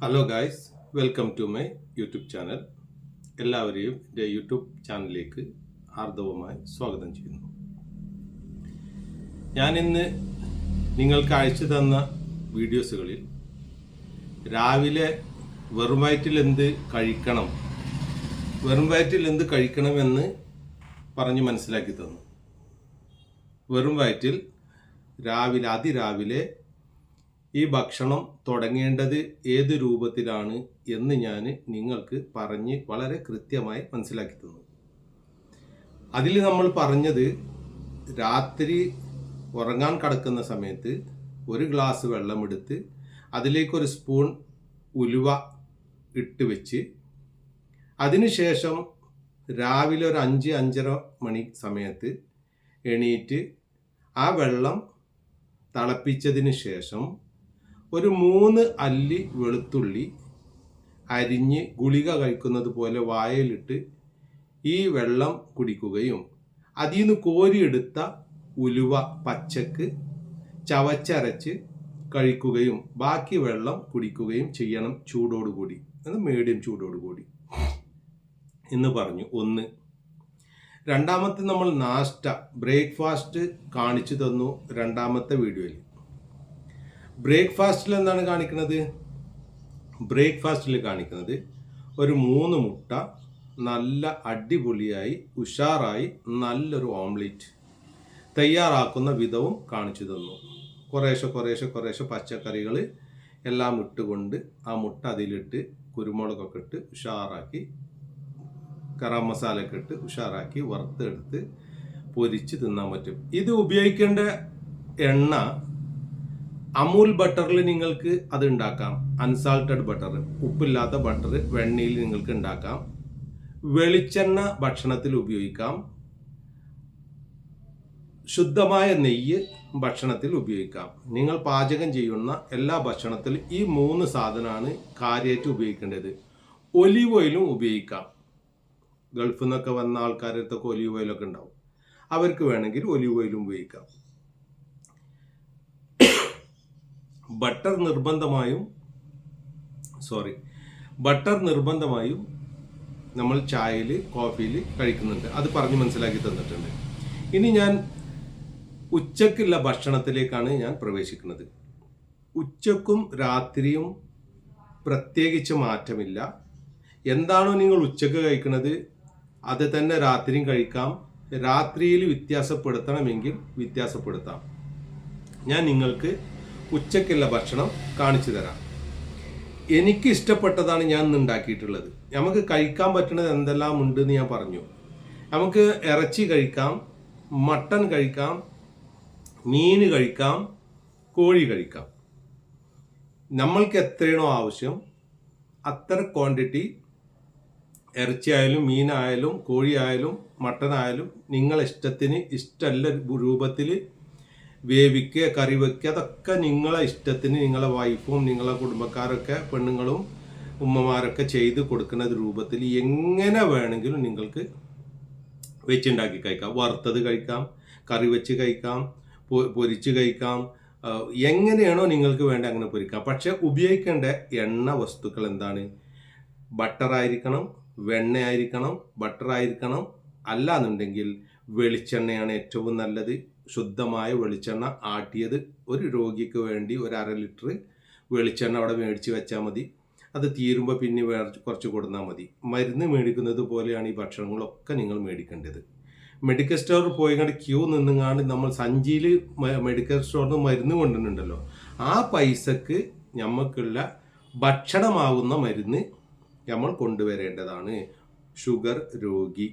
Hello guys, welcome to my YouTube channel. എല്ലാവരെയും എൻ്റെ YouTube ചാനലിലേക്ക് ഹാർദവമായി സ്വാഗതം ചെയ്യുന്നു. ഞാനിന്ന് നിങ്ങൾക്ക് അയച്ചു തന്ന വീഡിയോസുകളിൽ രാവിലെ വെറും വയറ്റിൽ എന്ത് കഴിക്കണമെന്ന് പറഞ്ഞ് മനസ്സിലാക്കി തന്നു. വെറും വയറ്റിൽ അതിരാവിലെ ഈ ഭക്ഷണം തുടങ്ങേണ്ടത് ഏത് രൂപത്തിലാണ് എന്ന് ഞാൻ നിങ്ങൾക്ക് പറഞ്ഞ് വളരെ കൃത്യമായി മനസ്സിലാക്കി തന്നു. അതിൽ നമ്മൾ പറഞ്ഞത് രാത്രി ഉറങ്ങാൻ കിടക്കുന്ന സമയത്ത് ഒരു ഗ്ലാസ് വെള്ളമെടുത്ത് അതിലേക്കൊരു സ്പൂൺ ഉലുവ ഇട്ട് വെച്ച് അതിനുശേഷം രാവിലെ ഒരു 5-5:30 മണി സമയത്ത് എണീറ്റ് ആ വെള്ളം തിളപ്പിച്ചതിന് ശേഷം ഒരു 3 അല്ലി വെളുത്തുള്ളി അരിഞ്ഞ് ഗുളിക കഴിക്കുന്നത് പോലെ വായയിലിട്ട് ഈ വെള്ളം കുടിക്കുകയും അതിൽ നിന്ന് കോരിയെടുത്ത ഉലുവ പച്ചക്ക് ചവച്ചരച്ച് കഴിക്കുകയും ബാക്കി വെള്ളം കുടിക്കുകയും ചെയ്യണം ചൂടോടുകൂടി, അത് മീഡിയം ചൂടോടുകൂടി എന്ന് പറഞ്ഞു. ഒന്ന്. രണ്ടാമത്തെ നമ്മൾ ബ്രേക്ക്ഫാസ്റ്റ് കാണിച്ചു തന്നു രണ്ടാമത്തെ വീഡിയോയിൽ. ബ്രേക്ക്ഫാസ്റ്റിൽ എന്താണ് കാണിക്കുന്നത്? ബ്രേക്ക്ഫാസ്റ്റിൽ കാണിക്കുന്നത് ഒരു 3 മുട്ട നല്ല അടിപൊളിയായി ഉഷാറായി നല്ലൊരു ഓംലെറ്റ് തയ്യാറാക്കുന്ന വിധവും കാണിച്ചു തന്നു. കുറേശ്ശെ പച്ചക്കറികൾ എല്ലാം ഇട്ടുകൊണ്ട് ആ മുട്ട അതിലിട്ട് കുരുമുളകൊക്കെ ഇട്ട് ഉഷാറാക്കി ഗരം മസാലയൊക്കെ ഇട്ട് ഉഷാറാക്കി വറുത്തെടുത്ത് പൊരിച്ച് തിന്നാൻ പറ്റും. ഇത് ഉപയോഗിക്കേണ്ട എണ്ണ അമൂൽ ബട്ടറിൽ നിങ്ങൾക്ക് അത് ഉണ്ടാക്കാം. അൺസാൾട്ടഡ് ബട്ടർ, ഉപ്പില്ലാത്ത ബട്ടർ വെണ്ണയിൽ നിങ്ങൾക്ക് ഉണ്ടാക്കാം. വെളിച്ചെണ്ണ ഭക്ഷണത്തിൽ ഉപയോഗിക്കാം. ശുദ്ധമായ നെയ്യ് ഭക്ഷണത്തിൽ ഉപയോഗിക്കാം. നിങ്ങൾ പാചകം ചെയ്യുന്ന എല്ലാ ഭക്ഷണത്തിലും ഈ 3 സാധനമാണ് കാര്യമായിട്ട് ഉപയോഗിക്കേണ്ടത്. ഒലീവ് ഓയിലും ഉപയോഗിക്കാം. ഗൾഫിൽ നിന്നൊക്കെ വന്ന ആൾക്കാരുടെ അടുത്തൊക്കെ ഒലീവ് ഓയിലൊക്കെ ഉണ്ടാവും. അവർക്ക് വേണമെങ്കിൽ ഒലീവ് ഓയിലും ഉപയോഗിക്കാം. ബട്ടർ നിർബന്ധമായും നമ്മൾ ചായയിൽ കോഫിയിൽ കഴിക്കുന്നുണ്ട്. അത് പറഞ്ഞ് മനസ്സിലാക്കി തന്നിട്ടുണ്ട്. ഇനി ഞാൻ ഉച്ചക്കുള്ള ഭക്ഷണത്തിലേക്കാണ് ഞാൻ പ്രവേശിക്കുന്നത്. ഉച്ചക്കും രാത്രിയും പ്രത്യേകിച്ച് മാറ്റമില്ല. എന്താണോ നിങ്ങൾ ഉച്ചക്ക് കഴിക്കുന്നത് അത് തന്നെ രാത്രിയും കഴിക്കാം. രാത്രിയിൽ വ്യത്യാസപ്പെടുത്തണമെങ്കിൽ വ്യത്യാസപ്പെടുത്താം. ഞാൻ നിങ്ങൾക്ക് ഉച്ചക്കുള്ള ഭക്ഷണം കാണിച്ചു തരാം. എനിക്ക് ഇഷ്ടപ്പെട്ടതാണ് ഞാൻ ഇന്ന് ഉണ്ടാക്കിയിട്ടുള്ളത്. നമുക്ക് കഴിക്കാൻ പറ്റുന്നത് എന്തെല്ലാം ഉണ്ടെന്ന് ഞാൻ പറഞ്ഞു. നമുക്ക് ഇറച്ചി കഴിക്കാം, മട്ടൺ കഴിക്കാം, മീൻ കഴിക്കാം, കോഴി കഴിക്കാം. നമ്മൾക്ക് എത്രയാണോ ആവശ്യം അത്ര ക്വാണ്ടിറ്റി ഇറച്ചിയായാലും മീനായാലും കോഴിയായാലും മട്ടനായാലും നിങ്ങളെ ഇഷ്ടത്തിന് ഇഷ്ടമുള്ള രൂപത്തിൽ വേവിക്കുക, കറി വയ്ക്കുക, അതൊക്കെ നിങ്ങളെ ഇഷ്ടത്തിന് നിങ്ങളെ വൈഫും നിങ്ങളെ കുടുംബക്കാരൊക്കെ പെണ്ണുങ്ങളും ഉമ്മമാരൊക്കെ ചെയ്ത് കൊടുക്കുന്ന രൂപത്തിൽ എങ്ങനെ വേണമെങ്കിലും നിങ്ങൾക്ക് വെച്ചുണ്ടാക്കി കഴിക്കാം. വറുത്തത് കഴിക്കാം, കറി വെച്ച് കഴിക്കാം, പൊരിച്ച് കഴിക്കാം. എങ്ങനെയാണോ നിങ്ങൾക്ക് വേണ്ട അങ്ങനെ പൊരിക്കാം. പക്ഷെ ഉപയോഗിക്കേണ്ട എണ്ണ വസ്തുക്കൾ എന്താണ്? ബട്ടറായിരിക്കണം, വെണ്ണയായിരിക്കണം, ബട്ടറായിരിക്കണം. അല്ലാന്നുണ്ടെങ്കിൽ വെളിച്ചെണ്ണയാണ് ഏറ്റവും നല്ലത്. ശുദ്ധമായ വെളിച്ചെണ്ണ ആട്ടിയത്. ഒരു രോഗിക്ക് വേണ്ടി ഒരു 1/2 ലിറ്റർ വെളിച്ചെണ്ണ അവിടെ മേടിച്ച് വെച്ചാൽ മതി. അത് തീരുമ്പോൾ പിന്നെ കുറച്ച് കൊടുത്താൽ മതി. മരുന്ന് മേടിക്കുന്നത് പോലെയാണ് ഈ ഭക്ഷണങ്ങളൊക്കെ നിങ്ങൾ മേടിക്കേണ്ടത്. മെഡിക്കൽ സ്റ്റോറിൽ പോയി ക്യൂ നിന്നുങ്ങാണ്ട് നമ്മൾ സഞ്ചിയിൽ മെഡിക്കൽ സ്റ്റോറിൽ നിന്ന് മരുന്ന് കൊണ്ടുവന്നിട്ടുണ്ടല്ലോ, ആ പൈസക്ക് നമുക്കുള്ള ഭക്ഷണമാകുന്ന മരുന്ന് നമ്മൾ കൊണ്ടുവരേണ്ടതാണ്. ഷുഗർ രോഗി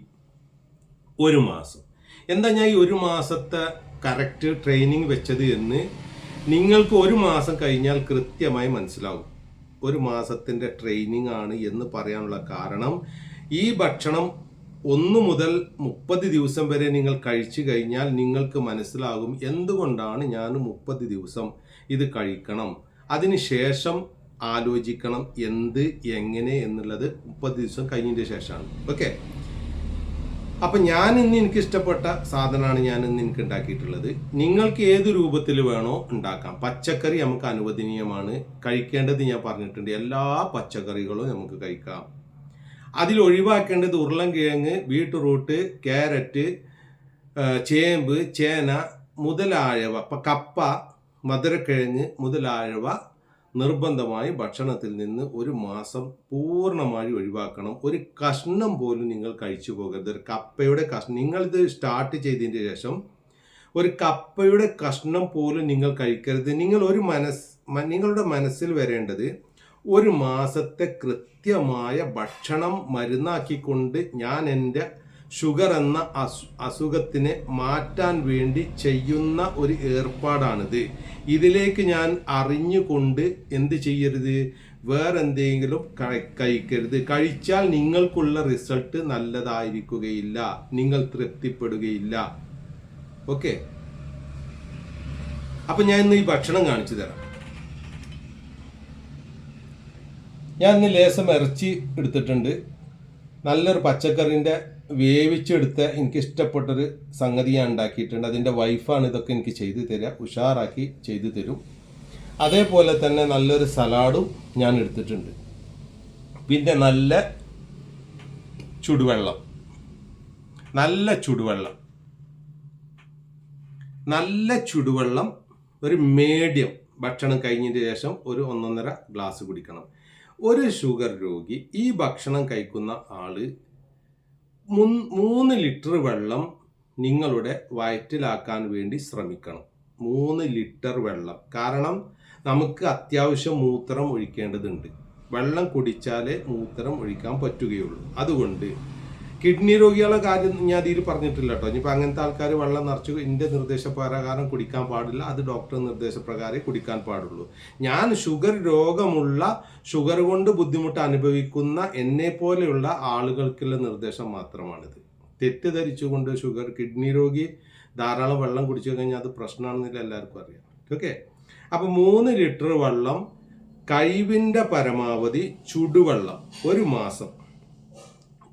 1 മാസം. എന്താ ഞാൻ ഈ 1 മാസത്തെ കറക്റ്റ് ട്രെയിനിങ് വെച്ചത് എന്ന് നിങ്ങൾക്ക് 1 മാസം കഴിഞ്ഞാൽ കൃത്യമായി മനസ്സിലാവും. 1 മാസത്തിൻ്റെ ട്രെയിനിങ് ആണ് എന്ന് പറയാനുള്ള കാരണം, ഈ ഭക്ഷണം 1 മുതൽ 30 ദിവസം വരെ നിങ്ങൾ കഴിച്ചു കഴിഞ്ഞാൽ നിങ്ങൾക്ക് മനസ്സിലാകും എന്തുകൊണ്ടാണ് ഞാൻ 30 ദിവസം ഇത് കഴിക്കണം, അതിനുശേഷം ആലോചിക്കണം എങ്ങനെ എന്നുള്ളത് 30 ദിവസം കഴിഞ്ഞതിന് ശേഷമാണ്. ഓക്കെ. അപ്പം ഞാൻ ഇന്ന് എനിക്ക് ഇഷ്ടപ്പെട്ട സാധനമാണ് ഞാൻ ഇന്ന് എനിക്ക് ഉണ്ടാക്കിയിട്ടുള്ളത്. നിങ്ങൾക്ക് ഏത് രൂപത്തിൽ വേണോ ഉണ്ടാക്കാം. പച്ചക്കറി നമുക്ക് അനുവദനീയമാണ്. കഴിക്കേണ്ടത് ഞാൻ പറഞ്ഞിട്ടുണ്ട്, എല്ലാ പച്ചക്കറികളും നമുക്ക് കഴിക്കാം. അതിൽ ഒഴിവാക്കേണ്ടത് ഉരുളൻകിഴങ്ങ്, ബീട്രൂട്ട്, ക്യാരറ്റ്, ചേമ്പ്, ചേന മുതലായവ, കപ്പ, മധുരക്കിഴങ്ങ് മുതലായവ നിർബന്ധമായി ഭക്ഷണത്തിൽ നിന്ന് ഒരു മാസം പൂർണ്ണമായി ഒഴിവാക്കണം. ഒരു കഷ്ണം പോലും നിങ്ങൾ കഴിച്ചു പോകരുത്. ഒരു കപ്പയുടെ കഷ്ണം നിങ്ങളിത് സ്റ്റാർട്ട് ചെയ്തതിന് ശേഷം ഒരു കപ്പയുടെ കഷ്ണം പോലും നിങ്ങൾ കഴിക്കരുത്. നിങ്ങളുടെ മനസ്സിൽ വരേണ്ടത് ഒരു മാസത്തെ കൃത്യമായ ഭക്ഷണം മരുന്നാക്കിക്കൊണ്ട് ഞാൻ എൻ്റെ ഷുഗർ എന്ന അസുഖത്തിനെ മാറ്റാൻ വേണ്ടി ചെയ്യുന്ന ഒരു ഏർപ്പാടാണിത്. ഇതിലേക്ക് ഞാൻ അറിഞ്ഞുകൊണ്ട് എന്ത് ചെയ്യരുത്, വേറെന്തെങ്കിലും കഴിക്കരുത്. കഴിച്ചാൽ നിങ്ങൾക്കുള്ള റിസൾട്ട് നല്ലതായിരിക്കുകയില്ല, നിങ്ങൾ തൃപ്തിപ്പെടുകയില്ല. ഓക്കെ, അപ്പം ഞാൻ ഇന്ന് ഈ ഭക്ഷണം കാണിച്ചു തരാം. ഞാൻ ഇന്ന് ലേശം ഇറച്ചി എടുത്തിട്ടുണ്ട്. നല്ലൊരു പച്ചക്കറിൻ്റെ വേവിച്ചെടുത്ത എനിക്കിഷ്ടപ്പെട്ടൊരു സംഗതി ഞാൻ ഉണ്ടാക്കിയിട്ടുണ്ട്. അതിൻ്റെ വൈഫാണ് ഇതൊക്കെ എനിക്ക് ചെയ്തു തരിക, ഉഷാറാക്കി ചെയ്തു തരും. അതേപോലെ തന്നെ നല്ലൊരു സലാഡും ഞാൻ എടുത്തിട്ടുണ്ട്. പിന്നെ നല്ല ചുടുവെള്ളം, നല്ല ചുടുവെള്ളം ഒരു മീഡിയം ഭക്ഷണം കഴിഞ്ഞതിന് ശേഷം ഒരു 1.5 ഗ്ലാസ് കുടിക്കണം. ഒരു ഷുഗർ രോഗി ഈ ഭക്ഷണം കഴിക്കുന്ന ആള് 3 ലിറ്റർ വെള്ളം നിങ്ങളുടെ വയറ്റിലാക്കാൻ വേണ്ടി ശ്രമിക്കണം. 3 ലിറ്റർ വെള്ളം. കാരണം നമുക്ക് അത്യാവശ്യം മൂത്രം ഒഴിക്കേണ്ടതുണ്ട്. വെള്ളം കുടിച്ചാലേ മൂത്രം ഒഴിക്കാൻ പറ്റുകയുള്ളൂ. അതുകൊണ്ട് കിഡ്നി രോഗികളുടെ കാര്യം ഞാൻ അതിൽ പറഞ്ഞിട്ടില്ല കേട്ടോ. ഇനിയിപ്പോൾ അങ്ങനത്തെ ആൾക്കാർ വെള്ളം നിറച്ച് എൻ്റെ നിർദ്ദേശപ്രകാരം കുടിക്കാൻ പാടില്ല. അത് ഡോക്ടർ നിർദ്ദേശപ്രകാരം കുടിക്കാൻ പാടുള്ളൂ. ഞാൻ ഷുഗർ കൊണ്ട് ബുദ്ധിമുട്ട് അനുഭവിക്കുന്ന എന്നെ പോലെയുള്ള ആളുകൾക്കുള്ള നിർദ്ദേശം മാത്രമാണിത്. തെറ്റിദ്ധരിച്ചുകൊണ്ട് കിഡ്നി രോഗി ധാരാളം വെള്ളം കുടിച്ചു കഴിഞ്ഞാൽ അത് പ്രശ്നമാണെന്നില്ല എല്ലാവർക്കും അറിയാം. ഓക്കെ, അപ്പം 3 ലിറ്റർ വെള്ളം, കഴിവിൻ്റെ പരമാവധി ചുടുവെള്ളം, ഒരു മാസം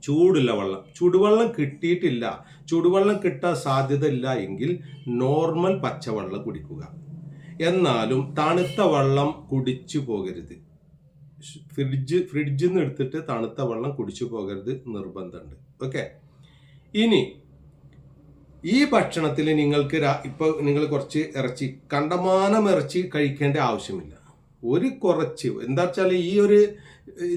ചൂടുള്ള വെള്ളം. ചുടുവെള്ളം കിട്ടിയിട്ടില്ല, ചുടുവെള്ളം കിട്ടാൻ സാധ്യത ഇല്ല എങ്കിൽ നോർമൽ പച്ചവെള്ളം കുടിക്കുക. എന്നാലും തണുത്ത വെള്ളം കുടിച്ചു പോകരുത്. ഫ്രിഡ്ജിൽ നിന്ന് എടുത്തിട്ട് തണുത്ത വെള്ളം കുടിച്ചു പോകരുത്, നിർബന്ധമുണ്ട്. ഓക്കെ, ഇനി ഈ ഭക്ഷണത്തിൽ നിങ്ങൾക്ക് ഇപ്പോൾ നിങ്ങൾ കുറച്ച് ഇറച്ചി, കണ്ടമാനം ഇറച്ചി കഴിക്കേണ്ട ആവശ്യമില്ല. കുറച്ച് എന്താ വെച്ചാൽ ഈ ഒരു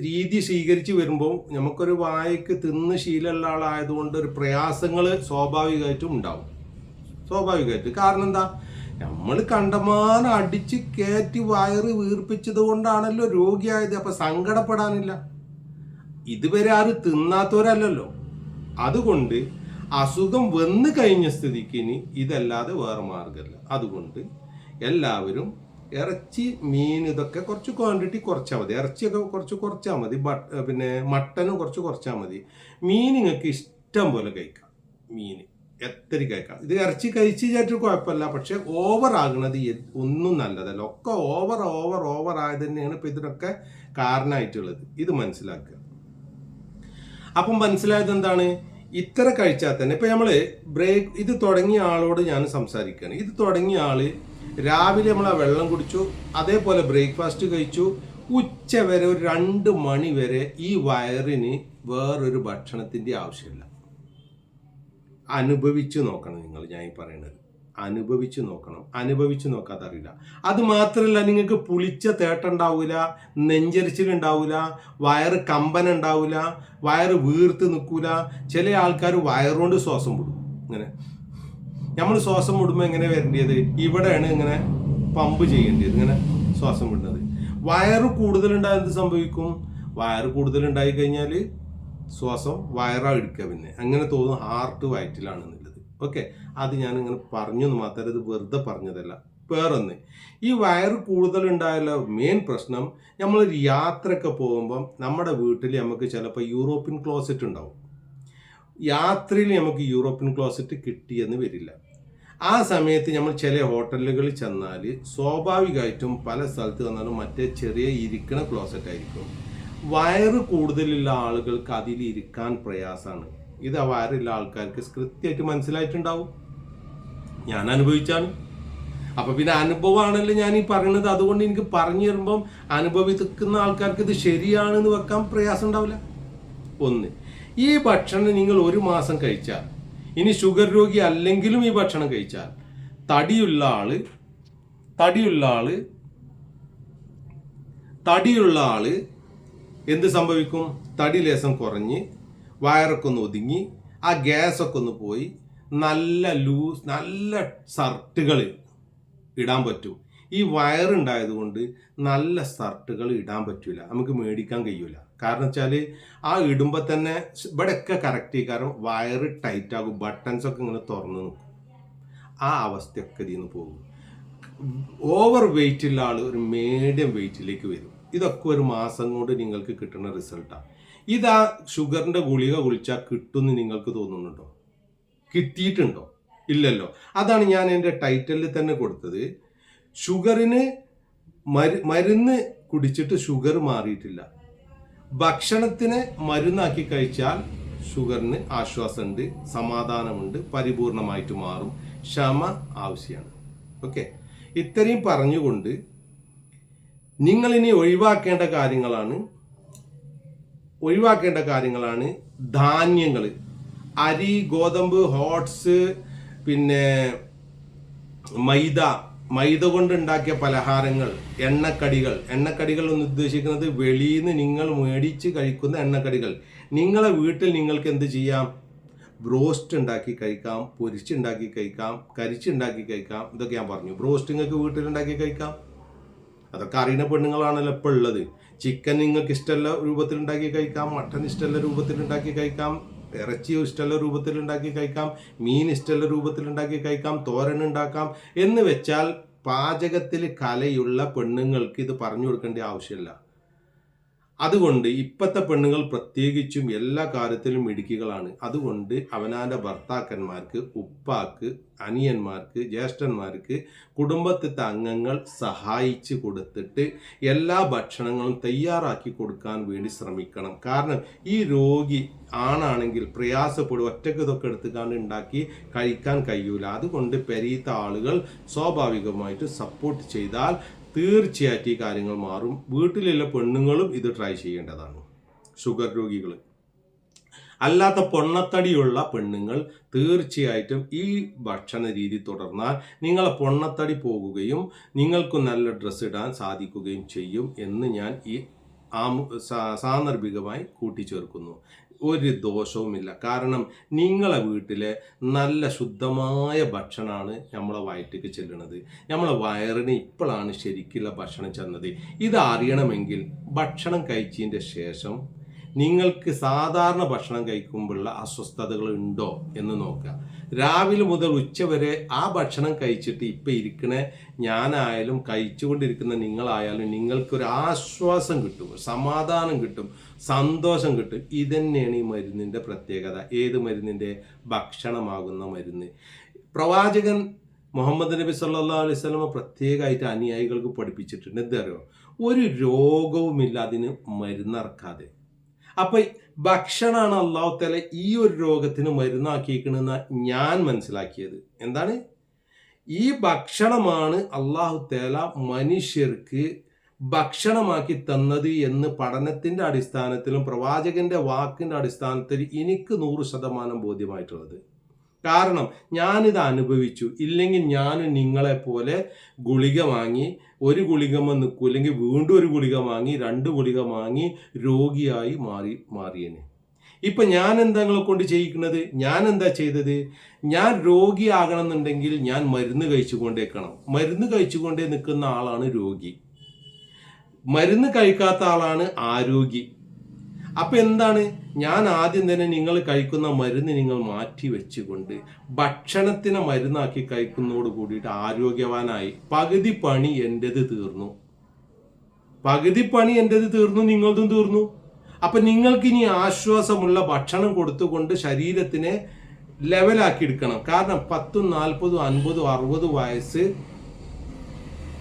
രീതി സ്വീകരിച്ച് വരുമ്പോൾ നമുക്കൊരു വായ്ക്ക് തിന്ന് ശീലമുള്ള ആളായതുകൊണ്ട് ഒരു പ്രയാസങ്ങൾ സ്വാഭാവികമായിട്ടും ഉണ്ടാവും. കാരണം എന്താ, നമ്മൾ കണ്ടമാനം അടിച്ച് കയറ്റി വയറ് വീർപ്പിച്ചത് കൊണ്ടാണല്ലോ രോഗിയായത്. അപ്പം സങ്കടപ്പെടാനില്ല. ഇതുവരെ ആരും തിന്നാത്തവരല്ലല്ലോ. അതുകൊണ്ട് അസുഖം വന്നു കഴിഞ്ഞ സ്ഥിതിക്ക് ഇനി ഇതല്ലാതെ വേറെ മാർഗമല്ല. അതുകൊണ്ട് എല്ലാവരും ഇറച്ചി, മീൻ ഇതൊക്കെ കുറച്ച് ക്വാണ്ടിറ്റി കുറച്ചാൽ മതി. ഇറച്ചിയൊക്കെ കുറച്ചാൽ മതി. പിന്നെ മട്ടനും കുറച്ചാൽ മതി. മീൻ നിങ്ങൾക്ക് ഇഷ്ടം പോലെ കഴിക്കാം. മീൻ എത്ര കഴിക്കാം. ഇത് ഇറച്ചി കഴിച്ച് ചേട്ടൊരു കുഴപ്പമില്ല. പക്ഷെ ഓവർ ആകുന്നത് ഒന്നും നല്ലതല്ല. ഒക്കെ ഓവർ ആയത് തന്നെയാണ് ഇപ്പം ഇതിനൊക്കെ കാരണമായിട്ടുള്ളത്. ഇത് മനസ്സിലാക്കുക. അപ്പം മനസ്സിലായത് എന്താണ്, ഇത്ര കഴിച്ചാൽ തന്നെ ഇപ്പം നമ്മൾ ഇത് തുടങ്ങിയ ആളോട് ഞാൻ സംസാരിക്കുകയാണ്. ഇത് തുടങ്ങിയ ആള് രാവിലെ നമ്മൾ ആ വെള്ളം കുടിച്ചു, അതേപോലെ ബ്രേക്ക്ഫാസ്റ്റ് കഴിച്ചു, ഉച്ച വരെ ഒരു 2 മണി വരെ ഈ വയറിന് വേറൊരു ഭക്ഷണത്തിൻ്റെ ആവശ്യമില്ല. അനുഭവിച്ചു നോക്കണം നിങ്ങൾ. ഞാൻ ഈ പറയുന്നത് അനുഭവിച്ചു നോക്കണം. അനുഭവിച്ചു നോക്കാതെ അറിയില്ല. അത് മാത്രമല്ല, നിങ്ങൾക്ക് പുളിച്ച തേട്ടുണ്ടാവില്ല, നെഞ്ചരിച്ചിലുണ്ടാവില്ല, വയറ് കമ്പന ഉണ്ടാവില്ല, വയറ് വീർത്ത് നിൽക്കൂല. ചില ആൾക്കാർ വയറുകൊണ്ട് ശ്വാസം വിടും. ഇങ്ങനെ നമ്മൾ ശ്വാസം വിടുമ്പോൾ എങ്ങനെ വരേണ്ടത്, ഇവിടെയാണ് ഇങ്ങനെ പമ്പ് ചെയ്യേണ്ടത്, ഇങ്ങനെ ശ്വാസം വിടുന്നത്. വയറ് കൂടുതലുണ്ടായാൽ എന്ത് സംഭവിക്കും, വയറ് കൂടുതലുണ്ടായി കഴിഞ്ഞാൽ ശ്വാസം വയറാണ് എടുക്കുക. പിന്നെ അങ്ങനെ തോന്നും ഹാർട്ട് വയറ്റിലാണെന്നുള്ളത്. ഓക്കെ, അത് ഞാനിങ്ങനെ പറഞ്ഞെന്ന് മാത്രമല്ല, ഇത് വെറുതെ പറഞ്ഞതല്ല. വേറൊന്ന്, ഈ വയറ് കൂടുതലുണ്ടായാലോ മെയിൻ പ്രശ്നം, നമ്മളൊരു യാത്രയൊക്കെ പോകുമ്പം നമ്മുടെ വീട്ടിൽ നമുക്ക് ചിലപ്പോൾ യൂറോപ്യൻ ക്ലോസറ്റ് ഉണ്ടാവും. യാത്രയിൽ നമുക്ക് യൂറോപ്യൻ ക്ലോസറ്റ് കിട്ടിയെന്ന് വരില്ല. ആ സമയത്ത് നമ്മൾ ചില ഹോട്ടലുകളിൽ ചെന്നാൽ സ്വാഭാവികമായിട്ടും പല സ്ഥലത്ത് വന്നാലും മറ്റേ ചെറിയ ഇരിക്കണ ക്ലോസറ്റ് ആയിരിക്കും. വയറ് കൂടുതലുള്ള ആളുകൾക്ക് അതിലിരിക്കാൻ പ്രയാസമാണ്. ഇത് ആ വയറുള്ള ആൾക്കാർക്ക് കൃത്യമായിട്ട് മനസ്സിലായിട്ടുണ്ടാവും. ഞാൻ അനുഭവിച്ചാണ്. അപ്പൊ പിന്നെ അനുഭവമാണല്ലോ ഞാൻ ഈ പറയുന്നത്. അതുകൊണ്ട് എനിക്ക് പറഞ്ഞു തരുമ്പം അനുഭവിക്കുന്ന ആൾക്കാർക്ക് ഇത് ശരിയാണെന്ന് വെക്കാൻ പ്രയാസം ഉണ്ടാവില്ല. ഒന്ന്, ഈ ഭക്ഷണം നിങ്ങൾ 1 മാസം കഴിച്ചാൽ, ഇനി ഷുഗർ രോഗി അല്ലെങ്കിലും ഈ ഭക്ഷണം കഴിച്ചാൽ, തടിയുള്ള ആള് എന്ത് സംഭവിക്കും? തടി ലേശം കുറഞ്ഞ് വയറൊക്കെ ഒന്ന് ഒതുങ്ങി ആ ഗ്യാസൊക്കെ ഒന്ന് പോയി നല്ല ഷർട്ടുകൾ ഇടാൻ പറ്റും. ഈ വയറുണ്ടായതുകൊണ്ട് നല്ല ഷർട്ടുകൾ ഇടാൻ പറ്റൂല, നമുക്ക് മേടിക്കാൻ കഴിയൂല. കാരണം വെച്ചാൽ ആ ഇടുമ്പോൾ തന്നെ ഇവിടെയൊക്കെ കറക്റ്റ് കാരണം വയറ് ടൈറ്റ് ആകും, ബട്ടൺസ് ഒക്കെ ഇങ്ങനെ തുറന്ന് നിൽക്കും. ആ അവസ്ഥയൊക്കെ ഇതിൽ നിന്ന് പോകും. ഓവർ വെയിറ്റ് ഉള്ള ആൾ ഒരു മീഡിയം വെയിറ്റിലേക്ക് വരും. ഇതൊക്കെ 1 മാസം കൊണ്ട് നിങ്ങൾക്ക് കിട്ടുന്ന റിസൾട്ടാണ്. ഇതാ ഷുഗറിൻ്റെ ഗുളിക കുളിച്ചാൽ കിട്ടുമെന്ന് നിങ്ങൾക്ക് തോന്നുന്നുണ്ടോ? കിട്ടിയിട്ടുണ്ടോ? ഇല്ലല്ലോ. അതാണ് ഞാൻ എൻ്റെ ടൈറ്റലിൽ തന്നെ കൊടുത്തത്. ഷുഗറിന് മരുന്ന് കുടിച്ചിട്ട് ഷുഗർ മാറിയിട്ടില്ല. ഭക്ഷണത്തിനെ മരുന്നാക്കി കഴിച്ചാൽ ഷുഗറിന് ആശ്വാസമുണ്ട്, സമാധാനമുണ്ട്, പരിപൂർണമായിട്ട് മാറും. ക്ഷമ ആവശ്യമാണ്. ഓക്കെ, ഇത്രയും പറഞ്ഞുകൊണ്ട് നിങ്ങളിനി ഒഴിവാക്കേണ്ട കാര്യങ്ങളാണ് ധാന്യങ്ങൾ. അരി, ഗോതമ്പ്, ഹോട്ട്സ്, പിന്നെ മൈദ കൊണ്ടുണ്ടാക്കിയ പലഹാരങ്ങൾ, എണ്ണക്കടികൾ എന്ന് ഉദ്ദേശിക്കുന്നത് വെളിയിൽ നിന്ന് നിങ്ങൾ മേടിച്ച് കഴിക്കുന്ന എണ്ണക്കടികൾ. നിങ്ങളെ വീട്ടിൽ നിങ്ങൾക്ക് എന്ത് ചെയ്യാം? ബ്രോസ്റ്റ് ഉണ്ടാക്കി കഴിക്കാം, പൊരിച്ചുണ്ടാക്കി കഴിക്കാം, കരിച്ചുണ്ടാക്കി കഴിക്കാം. ഇതൊക്കെ ഞാൻ പറഞ്ഞു. ബ്രോസ്റ്റ് നിങ്ങൾക്ക് വീട്ടിലുണ്ടാക്കി കഴിക്കാം. അതൊക്കെ അറിയുന്ന പെണ്ണുങ്ങളാണല്ലോ ഇപ്പോൾ ഉള്ളത്. ചിക്കൻ നിങ്ങൾക്ക് ഇഷ്ടമുള്ള രൂപത്തിലുണ്ടാക്കി കഴിക്കാം, മട്ടൺ ഇഷ്ടമുള്ള രൂപത്തിലുണ്ടാക്കി കഴിക്കാം, ഇറച്ചി ഇഷ്ടമുള്ള രൂപത്തിലുണ്ടാക്കി കഴിക്കാം, മീൻ ഇഷ്ടമുള്ള രൂപത്തിലുണ്ടാക്കി കഴിക്കാം, തോരൻ ഉണ്ടാക്കാം. എന്ന് വെച്ചാൽ പാചകത്തിൽ കലയുള്ള പെണ്ണുങ്ങൾക്ക് ഇത് പറഞ്ഞു കൊടുക്കേണ്ട ആവശ്യമില്ല. അതുകൊണ്ട് ഇപ്പോഴത്തെ പെണ്ണുങ്ങൾ പ്രത്യേകിച്ചും എല്ലാ കാര്യത്തിലും മിടുക്കികളാണ്. അതുകൊണ്ട് അവനാൻ്റെ ഭർത്താക്കന്മാർക്ക്, ഉപ്പാക്ക്, അനിയന്മാർക്ക്, ജ്യേഷ്ഠന്മാർക്ക്, കുടുംബത്തിലത്തെ അംഗങ്ങൾ സഹായിച്ച് കൊടുത്തിട്ട് എല്ലാ ഭക്ഷണങ്ങളും തയ്യാറാക്കി കൊടുക്കാൻ വേണ്ടി ശ്രമിക്കണം. കാരണം ഈ രോഗി ആണാണെങ്കിൽ പ്രയാസപ്പെടും, ഒറ്റയ്ക്ക് ഇതൊക്കെ എടുത്തുകൊണ്ട് ഉണ്ടാക്കി കഴിക്കാൻ കഴിയൂല. അതുകൊണ്ട് പെരീത്ത ആളുകൾ സ്വാഭാവികമായിട്ട് സപ്പോർട്ട് ചെയ്താൽ തീർച്ചയായിട്ടും ഈ കാര്യങ്ങൾ മാറും. വീട്ടിലുള്ള പെണ്ണുങ്ങളും ഇത് ട്രൈ ചെയ്യേണ്ടതാണ്. ഷുഗർ രോഗികൾ അല്ലാത്ത പൊണ്ണത്തടിയുള്ള പെണ്ണുങ്ങൾ തീർച്ചയായിട്ടും ഈ ഭക്ഷണ രീതി തുടർന്നാൽ നിങ്ങളെ പൊണ്ണത്തടി പോകുകയും നിങ്ങൾക്ക് നല്ല ഡ്രസ്സ് ഇടാൻ സാധിക്കുകയും ചെയ്യും എന്ന് ഞാൻ ഈ സാന്ദർഭികമായി കൂട്ടിച്ചേർക്കുന്നു. ഒരു ദോഷവുമില്ല. കാരണം നിങ്ങളെ വീട്ടിലെ നല്ല ശുദ്ധമായ ഭക്ഷണമാണ് നമ്മളെ വയറ്റിലേക്ക് ചെല്ലുന്നത്. നമ്മളെ വയറിന് ഇപ്പോഴാണ് ശരിക്കുള്ള ഭക്ഷണം ചെന്നത്. ഇത് അറിയണമെങ്കിൽ ഭക്ഷണം കഴിച്ചതിൻ്റെ ശേഷം നിങ്ങൾക്ക് സാധാരണ ഭക്ഷണം കഴിക്കുമ്പോഴുള്ള അസ്വസ്ഥതകൾ ഉണ്ടോ എന്ന് നോക്കുക. രാവിലെ മുതൽ ഉച്ച വരെ ആ ഭക്ഷണം കഴിച്ചിട്ട് ഇപ്പം ഇരിക്കണ ഞാനായാലും കഴിച്ചുകൊണ്ടിരിക്കുന്ന നിങ്ങളായാലും നിങ്ങൾക്കൊരു ആശ്വാസം കിട്ടും, സമാധാനം കിട്ടും, സന്തോഷം കിട്ടും. ഇതന്നെയാണ് ഈ മരുന്നിൻ്റെ പ്രത്യേകത. ഏത് മരുന്നിൻ്റെ? ഭക്ഷണമാകുന്ന മരുന്ന്. പ്രവാചകൻ മുഹമ്മദ് നബി സല്ലല്ലാഹു അലൈഹി വസല്ലം പ്രത്യേകമായിട്ട് അനുയായികൾക്ക് പഠിപ്പിച്ചിട്ടുണ്ട്. എന്തറിയോ? ഒരു രോഗവുമില്ല അതിന് മരുന്നിറക്കാതെ. അപ്പൊ ഭക്ഷണമാണ് അല്ലാഹു തആല ഈ ഒരു രോഗത്തിന് മരുന്നാക്കിയിരിക്കണമെന്ന് ഞാൻ മനസ്സിലാക്കിയത്. എന്താണ്? ഈ ഭക്ഷണമാണ് അല്ലാഹു തആല മനുഷ്യർക്ക് ഭക്ഷണമാക്കി തന്നത് എന്ന് പഠനത്തിന്റെ അടിസ്ഥാനത്തിലും പ്രവാചകന്റെ വാക്കിന്റെ അടിസ്ഥാനത്തിൽ എനിക്ക് 100% ബോധ്യമായിട്ടുള്ളത്. കാരണം ഞാനിത് അനുഭവിച്ചു. ഇല്ലെങ്കിൽ ഞാൻ നിങ്ങളെപ്പോലെ ഗുളിക വാങ്ങി ഒരു ഗുളികമ്മ നിൽക്കൂ, അല്ലെങ്കിൽ വീണ്ടും ഒരു ഗുളിക വാങ്ങി 2 ഗുളിക വാങ്ങി രോഗിയായി മാറിയേനെ. ഇപ്പം ഞാൻ എന്താ നിങ്ങളെ കൊണ്ട് ചെയ്യിക്കുന്നത്? ഞാൻ എന്താ ചെയ്തത്? ഞാൻ രോഗിയാകണം എന്നുണ്ടെങ്കിൽ ഞാൻ മരുന്ന് കഴിച്ചുകൊണ്ടേക്കണം. മരുന്ന് കഴിച്ചുകൊണ്ടേ നിൽക്കുന്ന ആളാണ് രോഗി, മരുന്ന് കഴിക്കാത്ത ആളാണ് ആരോഗ്യ. അപ്പം എന്താണ്? ഞാൻ ആദ്യം തന്നെ നിങ്ങൾ കഴിക്കുന്ന മരുന്ന് നിങ്ങൾ മാറ്റി വെച്ചുകൊണ്ട് ഭക്ഷണത്തിനെ മരുന്നാക്കി കഴിക്കുന്നതോട് കൂടിയിട്ട് ആരോഗ്യവാനായി. പകുതി പണി എൻ്റെത് തീർന്നു, നിങ്ങളതും തീർന്നു. അപ്പം നിങ്ങൾക്കിനി ആശ്വാസമുള്ള ഭക്ഷണം കൊടുത്തുകൊണ്ട് ശരീരത്തിനെ ലെവലാക്കി എടുക്കണം. കാരണം 10, 40, 50, 60 വയസ്സ്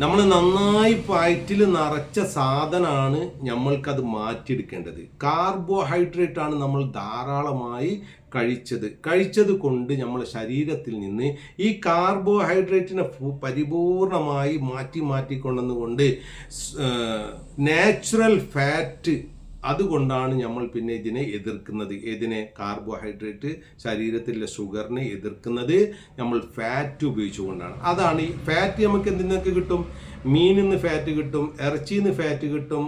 നമ്മൾ നന്നായി വയറ്റിൽ നിറച്ച സാധനമാണ് നമ്മൾക്കത് മാറ്റിയെടുക്കേണ്ടത്. കാർബോഹൈഡ്രേറ്റ് ആണ് നമ്മൾ ധാരാളമായി കഴിച്ചത് കൊണ്ട് നമ്മുടെ ശരീരത്തിൽ നിന്ന് ഈ കാർബോഹൈഡ്രേറ്റിനെ പരിപൂർണമായി മാറ്റിക്കൊണ്ടുകൊണ്ട് നാച്ചുറൽ ഫാറ്റ്, അതുകൊണ്ടാണ് നമ്മൾ പിന്നെ ഇതിനെ എതിർക്കുന്നത്. കാർബോഹൈഡ്രേറ്റ്, ശരീരത്തിലെ ഷുഗറിനെ എതിർക്കുന്നത് നമ്മൾ ഫാറ്റ് ഉപയോഗിച്ചുകൊണ്ടാണ്. അതാണ് ഈ ഫാറ്റ് നമുക്ക് എന്തിനൊക്കെ കിട്ടും? മീനിൽ നിന്ന് ഫാറ്റ് കിട്ടും, ഇറച്ചിയിൽ നിന്ന് ഫാറ്റ് കിട്ടും,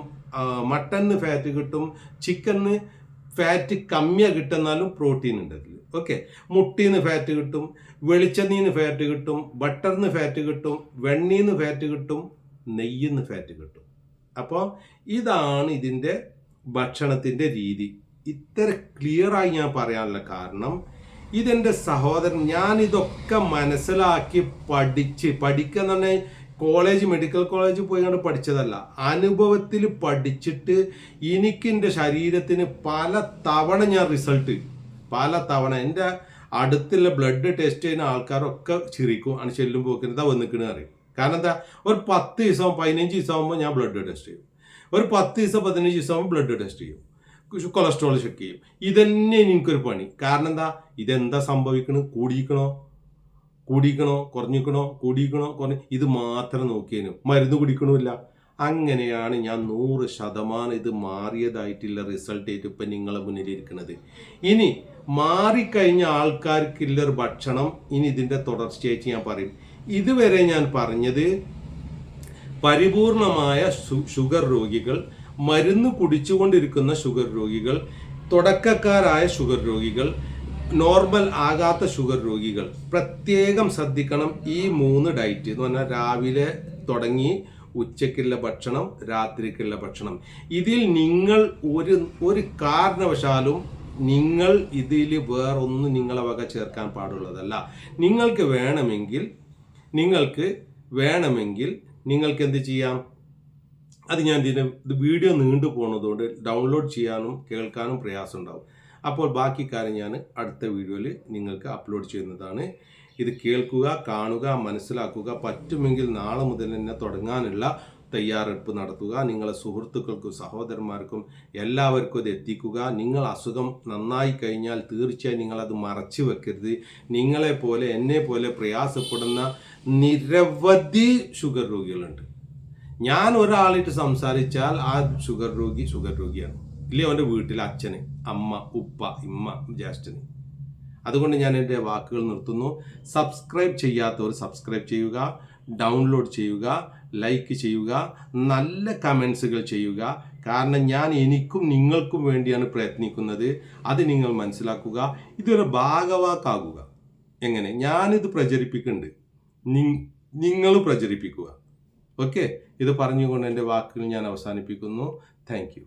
മട്ടണിന് ഫാറ്റ് കിട്ടും, ചിക്കന് ഫാറ്റ് കമ്മിയാണ് കിട്ടുന്നാലും പ്രോട്ടീൻ ഉണ്ട് അതിൽ. ഓക്കെ, മുട്ടയിൽ നിന്ന് ഫാറ്റ് കിട്ടും, വെളിച്ചെണ്ണയിൽ നിന്ന് ഫാറ്റ് കിട്ടും, ബട്ടറിൽ നിന്ന് ഫാറ്റ് കിട്ടും, വെണ്ണയിൽ നിന്ന് ഫാറ്റ് കിട്ടും, നെയ്യിൽ നിന്ന് ഫാറ്റ് കിട്ടും. അപ്പോൾ ഇതാണ് ഇതിൻ്റെ ഭക്ഷണത്തിൻ്റെ രീതി. ഇത്ര ക്ലിയറായി ഞാൻ പറയാനുള്ള കാരണം, ഇതെൻ്റെ സഹോദരൻ, ഞാൻ ഇതൊക്കെ മനസ്സിലാക്കി പഠിക്കുക എന്ന് പറഞ്ഞാൽ മെഡിക്കൽ കോളേജ് പോയി കണ്ട് പഠിച്ചതല്ല, അനുഭവത്തിൽ പഠിച്ചിട്ട് എനിക്ക് എൻ്റെ ശരീരത്തിന് പല തവണ എൻ്റെ അടുത്തുള്ള ബ്ലഡ് ടെസ്റ്റ് ചെയ്യുന്ന ആൾക്കാരൊക്കെ ചിരിക്കും, ആണ് ചെല്ലുമ്പോൾ ഇതാ വന്നിക്കണെന്ന് അറിയും. കാരണം എന്താ, ഒരു 10 ദിവസം 15 ദിവസം ആകുമ്പോൾ ഞാൻ ബ്ലഡ് ടെസ്റ്റ് ചെയ്യും, ഒരു 10 ദിവസം 15 ദിവസം ആകുമ്പോൾ ബ്ലഡ് ടെസ്റ്റ് ചെയ്യും, കൊളസ്ട്രോൾ ചെക്ക് ചെയ്യും. ഇതന്നെ എനിക്കൊരു പണി. കാരണം എന്താ, ഇതെന്താ സംഭവിക്കണത്, കൂടിക്കണോ കുറഞ്ഞ ഇത് മാത്രം നോക്കിയതിനും മരുന്ന് കുടിക്കണമില്ല. അങ്ങനെയാണ് ഞാൻ 100% ഇത് മാറിയതായിട്ടുള്ള റിസൾട്ട് ആയിട്ട് ഇപ്പം നിങ്ങളെ മുന്നിലിരിക്കുന്നത്. ഇനി മാറിക്കഴിഞ്ഞ ആൾക്കാർക്കുള്ളൊരു ഭക്ഷണം ഇനി ഇതിൻ്റെ തുടർച്ചയായിട്ട് ഞാൻ പറയും. ഇതുവരെ ഞാൻ പറഞ്ഞത് പരിപൂർണമായ ഷുഗർ രോഗികൾ, മരുന്ന് കുടിച്ചുകൊണ്ടിരിക്കുന്ന ഷുഗർ രോഗികൾ, തുടക്കക്കാരായ ഷുഗർ രോഗികൾ, നോർമൽ ആകാത്ത ഷുഗർ രോഗികൾ പ്രത്യേകം ശ്രദ്ധിക്കണം. ഈ 3 ഡയറ്റ് എന്ന് പറഞ്ഞാൽ രാവിലെ തുടങ്ങി ഉച്ചയ്ക്കുള്ള ഭക്ഷണം, രാത്രിക്കുള്ള ഭക്ഷണം. ഇതിൽ നിങ്ങൾ ഒരു കാരണവശാലും നിങ്ങൾ ഇതിൽ വേറൊന്നും നിങ്ങളെ വക ചേർക്കാൻ പാടുള്ളതല്ല. നിങ്ങൾക്ക് എന്ത് ചെയ്യാം, അത് ഞാൻ ഇത് വീഡിയോ നീണ്ടു പോകുന്നതുകൊണ്ട് ഡൗൺലോഡ് ചെയ്യാനും കേൾക്കാനും പ്രയാസം ഉണ്ടാവും. അപ്പോൾ ബാക്കി കാര്യം ഞാൻ അടുത്ത വീഡിയോയിൽ നിങ്ങൾക്ക് അപ്ലോഡ് ചെയ്യുന്നതാണ്. ഇത് കേൾക്കുക, കാണുക, മനസ്സിലാക്കുക. പറ്റുമെങ്കിൽ നാളെ മുതൽ തന്നെ തുടങ്ങാനുള്ള തയ്യാറെടുപ്പ് നടത്തുക. നിങ്ങളെ സുഹൃത്തുക്കൾക്കും സഹോദരന്മാർക്കും എല്ലാവർക്കും ഇത് എത്തിക്കുക. നിങ്ങൾ അസുഖം നന്നായി കഴിഞ്ഞാൽ തീർച്ചയായും നിങ്ങളത് മറച്ചു വെക്കരുത്. നിങ്ങളെപ്പോലെ എന്നെപ്പോലെ പ്രയാസപ്പെടുന്ന നിരവധി ഷുഗർ രോഗികളുണ്ട്. ഞാൻ ഒരാളായിട്ട് സംസാരിച്ചാൽ ആ ഷുഗർ രോഗിയാണ്. ഇല്ലേ അവൻ്റെ വീട്ടിൽ അച്ഛന്, അമ്മ, ഉപ്പ, ഇമ്മ, ജ്യേഷ്ഠന്. അതുകൊണ്ട് ഞാൻ എൻ്റെ വാക്കുകൾ നിർത്തുന്നു. സബ്സ്ക്രൈബ് ചെയ്യാത്തവർ സബ്സ്ക്രൈബ് ചെയ്യുക, ഡൗൺലോഡ് ചെയ്യുക, ലൈക്ക് ചെയ്യുക, നല്ല കമൻസുകൾ ചെയ്യുക. കാരണം ഞാൻ എനിക്കും നിങ്ങൾക്കും വേണ്ടിയാണ് പ്രയത്നിക്കുന്നത്. അത് നിങ്ങൾ മനസ്സിലാക്കുക. ഇതൊരു ഭാഗവാക്കാകുക. എങ്ങനെ ഞാനിത് പ്രചരിപ്പിക്കുന്നുണ്ട്, നിങ്ങൾ പ്രചരിപ്പിക്കുക. ഓക്കെ, ഇത് പറഞ്ഞുകൊണ്ട് എൻ്റെ വാക്കുകൾ ഞാൻ അവസാനിപ്പിക്കുന്നു. Thank you.